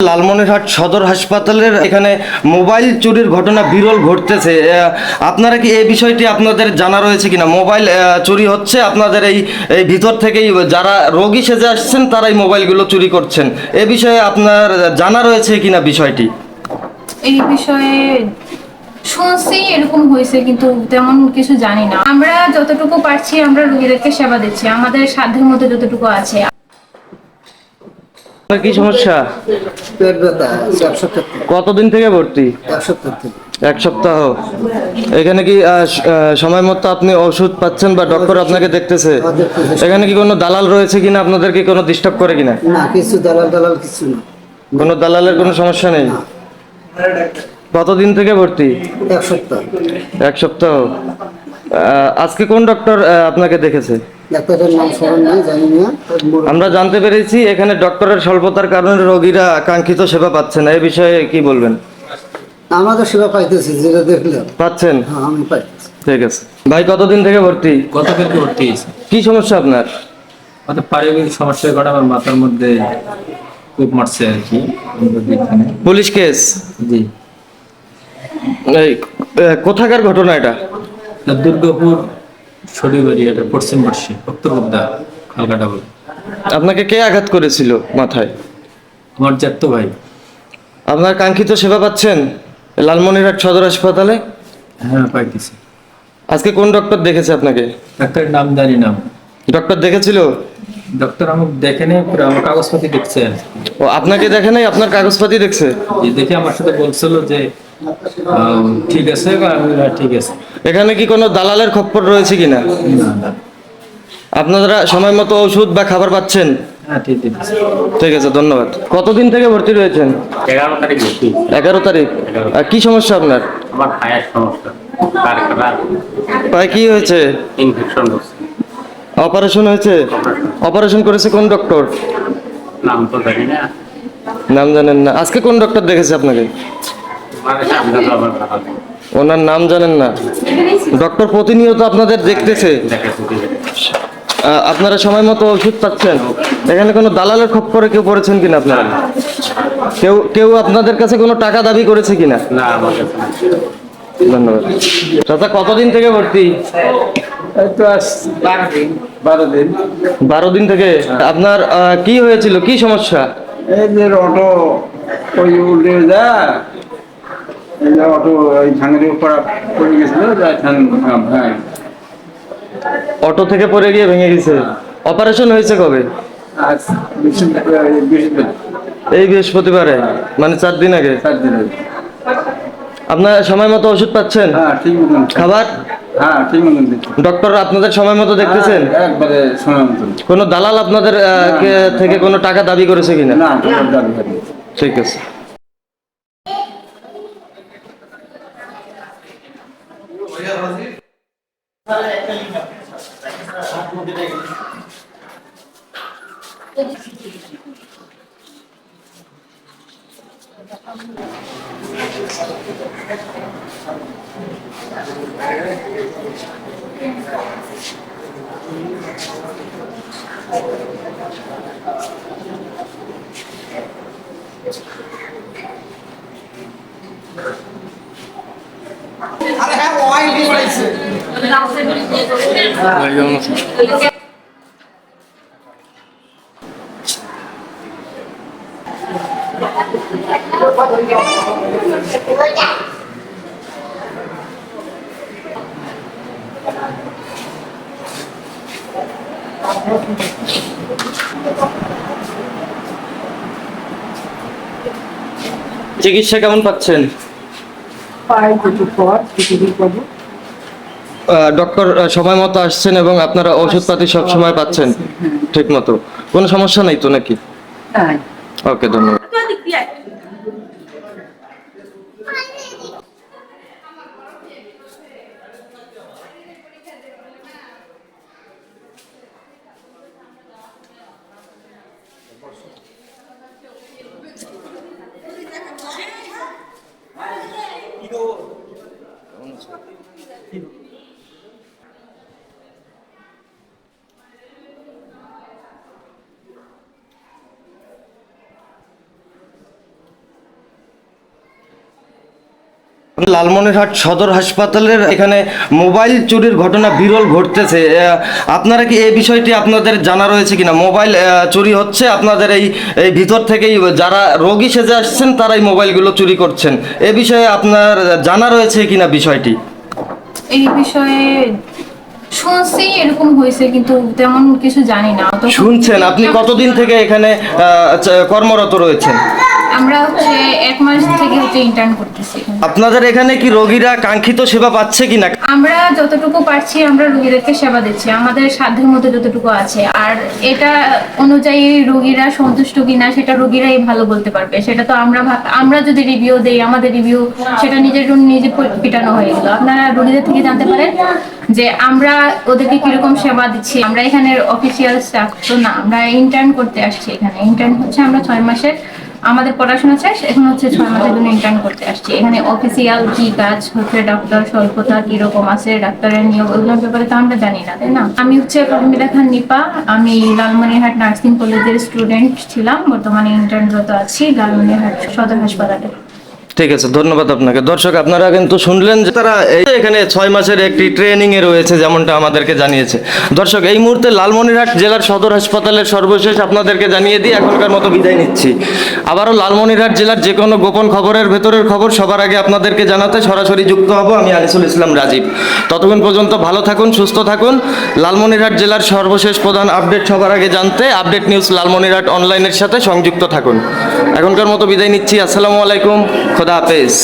লালমনিরহাট সদর হাসপাতালের এখানে মোবাইল চুরির ঘটনা বিরল ঘটতেছে। আপনারা কি এই বিষয়টি আপনাদের জানা রয়েছে কিনা? মোবাইল চুরি হচ্ছে আপনাদের এই এই ভিতর থেকেই যারা রোগী সেজে আসছেন তারাই মোবাইলগুলো চুরি করছেন। এ বিষয়ে আপনার জানা রয়েছে কিনা বিষয়টি? এই বিষয়ে শুনছি এরকম হয়েছে, কিন্তু তেমন কিছু জানি না। আমরা যতটুকু পারছি আমরা রোগীদেরকে সেবা দিচ্ছি আমাদের সাধ্যের মধ্যে যতটুকু আছে। আপনার কি সমস্যা? পেট ব্যথা আছে 1 সপ্তাহ থেকে। কতদিন থেকে ভর্তি? 1 সপ্তাহ থেকে। 1 সপ্তাহ। এখানে কি সময় মতো আপনি ওষুধ পাচ্ছেন বা ডক্টর আপনাকে দেখতেছে? এখানে কি কোনো দালাল রয়েছে কিনা, আপনাদেরকে কোনো ডিস্টার্ব করে কিনা? না, কিছু দালাল কিছু না। কোনো দালালের কোনো সমস্যা নেই? কতদিন থেকে ভর্তি? 1 সপ্তাহ। 1 সপ্তাহ। আজকে কোন ডক্টর আপনাকে দেখেছে? ডাক্তারের নাম স্মরণ নেই, জানি না। আমরা জানতে পেরেছি এখানে ডক্টরের স্বল্পতার কারণে রোগীরা কাঙ্ক্ষিত সেবা পাচ্ছে না, এই বিষয়ে কি বলবেন? আমরা তো সেবা পাইতেছি, যেটা দেখলাম। পাচ্ছেন? হ্যাঁ, আমি পাইতেছি। ঠিক আছে। ভাই কতদিন থেকে ভর্তি? গতকালকে ভর্তি হয়েছে। কি সমস্যা আপনার? আমাদের পারিবারিক সমস্যার কারণে আমার মাথার মধ্যে কূপ মারছে আর কি। Police case? জি। এই কোথাকার ঘটনা এটা? দুর্গাপুর শরীবাড়ি, এটা পশ্চিম পার্শ্বে উত্তরবুদ্ধা খালকাটা বলে। আপনাকে কে আঘাত করেছিল মাথায়? আমার জ্যাঠতো ভাই। আপনার কাঙ্ক্ষিত সেবা পাচ্ছেন লালমনিরহাট সদর হাসপাতালে? হ্যাঁ, পাইতেছি। আজকে কোন ডক্টর দেখেছে আপনাকে? ডাক্তারের নাম জানি না। ডক্টর দেখেছিল? ডক্টর আমাকে দেখে নেই, পুরো আমার কাগজপাতি দেখছে। ও আপনাকে দেখে নাই, আপনার কাগজপাতি দেখছে? যে দেখে আমার সাথে বলছিল যে ঠিক আছে, বা আমি বললাম, ঠিক আছে। এখানে কি কোনো দালালের খপ্পর রয়েছে কিনা? না না। আপনারা সময় মতো ওষুধ বা খাবার পাচ্ছেন? হ্যাঁ, ঠিক আছে। ঠিক আছে, ধন্যবাদ। কতদিন থেকে ভর্তি রয়েছেন? 11 তারিখ ভর্তি। 11 তারিখ। আর কি সমস্যা আপনার? আমার পায়ের সমস্যা, কারখানা পায়ে কি হয়েছে? ইনফেকশন হচ্ছে। অপারেশন হয়েছে? অপারেশন করেছে কোন ডক্টর? নাম তো জানি না। নাম জানেন না? আজকে কোন ডক্টর দেখেছে আপনাকে? মানে সামনে তো আমার ভালো নেই। ওনার নাম জানেন না? ডক্টর প্রতিনিয়ত আপনাদের দেখতেছে। দেখাচ্ছি। আপনারা সময় মতো ওষুধ পাচ্ছেন? এখানে কোনো দালালের খপ্পরে কেউ পড়েছেন কিনা আপনারা? কেউ কেউ আপনাদের কাছে কোনো টাকা দাবি করেছে কিনা? না, আমার কাছে না। ধন্যবাদ। চাচা কতদিন থেকে ভর্তি? 12 দিন। 12 দিন থেকে। আপনার কি হয়েছিল, কি সমস্যা? এই যে অটো ওই উল্টে যায়, এই যে অটো ওই ঠাঙ্গের উপর পড়ে গেছিল, যাই হ্যাঁ। অটো থেকে পড়ে গিয়ে ভেঙে গেছে। অপারেশন হয়েছে কবে? আজ বৃহস্পতিবার। এই বৃহস্পতিবারে, মানে 4 দিন আগে। 4 দিন আগে। আপনার সময় মতো ওষুধ পাচ্ছেন? হ্যাঁ, ঠিক মতন। খাবার? হ্যাঁ, ঠিক মতন দিচ্ছি। ডক্টর আপনাদের সময় মতো দেখতেছেন? হ্যাঁ, একবারে সময় মতন। কোনো দালাল আপনাদের থেকে কোনো টাকা দাবি করেছে কিনা? না, তোমার দাবি হয়নি। ঠিক আছে। চিকিৎসা কেমন পাচ্ছেন? ডক্টর সময় মতো আসছেন এবং আপনারা ওষুধপাতি সব সময় পাচ্ছেন ঠিক মতো? কোনো সমস্যা নেই তো নাকি? ওকে, ধন্যবাদ। লালমনিরহাট সদর হাসপাতালের এখানে মোবাইল চুরির ঘটনা বিরল ঘটতেছে। আপনারা কি এই বিষয়টি আপনাদের জানা রয়েছে কিনা? মোবাইল চুরি হচ্ছে আপনাদের এই ভিতর থেকেই যারা রোগী সেজে আসছেন তারাই মোবাইলগুলো চুরি করছেন। এ বিষয়ে আপনার জানা রয়েছে কিনা বিষয়টি? এই বিষয়ে শুনছি এরকম হয়েছে কিন্তু তেমন কিছু জানি না। তো শুনছেন? আপনি কতদিন থেকে এখানে কর্মরত রয়েছেন? আমরা হচ্ছে 1 মাস থেকে ইন্টার্ন করতেছি এখানে। আপনাদের এখানে কি রোগীরা কাঙ্ক্ষিত সেবা পাচ্ছে কিনা? আমরা যতটুকু পারছি আমরা রোগীদেরকে সেবা দিচ্ছি আমাদের সাধ্যের মধ্যে যতটুকু আছে। আর এটা অনুযায়ী রোগীরা সন্তুষ্ট কিনা সেটা রোগীরাই ভালো বলতে পারবে। সেটা তো আমরা যদি রিভিউ দেই, আমাদের রিভিউ সেটা নিজের জন্য নিজে পিটানো হয়ে গেল। আপনারা রোগীদের থেকে জানতে পারেন যে আমরা ওদেরকে কিরকম সেবা দিচ্ছি। আমরা এখানে অফিসিয়াল স্টাফ তো না, আমরা ইন্টার্ন করতে আসছি এখানে। ইন্টার্ন হচ্ছে আমরা 6 মাসের, আমাদের পড়াশোনা শেষ, এখন হচ্ছে 6 মাসের জন্য ইন্টার্ন করতে আসছি এখানে। অফিসিয়াল কি কাজ হচ্ছে, ডক্টর স্বল্পতা কিরকম আছে, ডাক্তারের নিয়োগ, ওগুলোর ব্যাপারে তো আমরা জানি না, তাই না? আমি হচ্ছে প্রমিলা খান নিপা, আমি লালমনিরহাট নার্সিং কলেজের স্টুডেন্ট ছিলাম, বর্তমানে ইন্টার্নরত আছি লালমনিরহাট সদর হাসপাতালে। ঠিক আছে, ধন্যবাদ আপনাকে। দর্শক, আপনারা কিন্তু শুনলেন যে তারা এখানে 6 মাসের একটি ট্রেনিং এ রয়েছে, যেমনটা আমাদেরকে জানিয়েছে। দর্শক, এই মুহূর্তে লালমনিরহাট জেলার সদর হাসপাতালের সর্বশেষ আপনাদেরকে জানিয়ে দিই এখনকার মতো বিদায় নিচ্ছি। আবারও লালমনিরহাট জেলার যে কোনো গোপন খবরের ভেতরের খবর সবার আগে আপনাদেরকে জানাতে সরাসরি যুক্ত হব আমি আনিসুল ইসলাম রাজীব। ততক্ষণ পর্যন্ত ভালো থাকুন, সুস্থ থাকুন। লালমনিরহাট জেলার সর্বশেষ প্রধান আপডেট সবার আগে জানতে আপডেট নিউজ লালমনিরহাট অনলাইনের সাথে সংযুক্ত থাকুন। এখনকার মতো বিদায় নিচ্ছি। আসসালামু আলাইকুম, খোদা হাফেজ।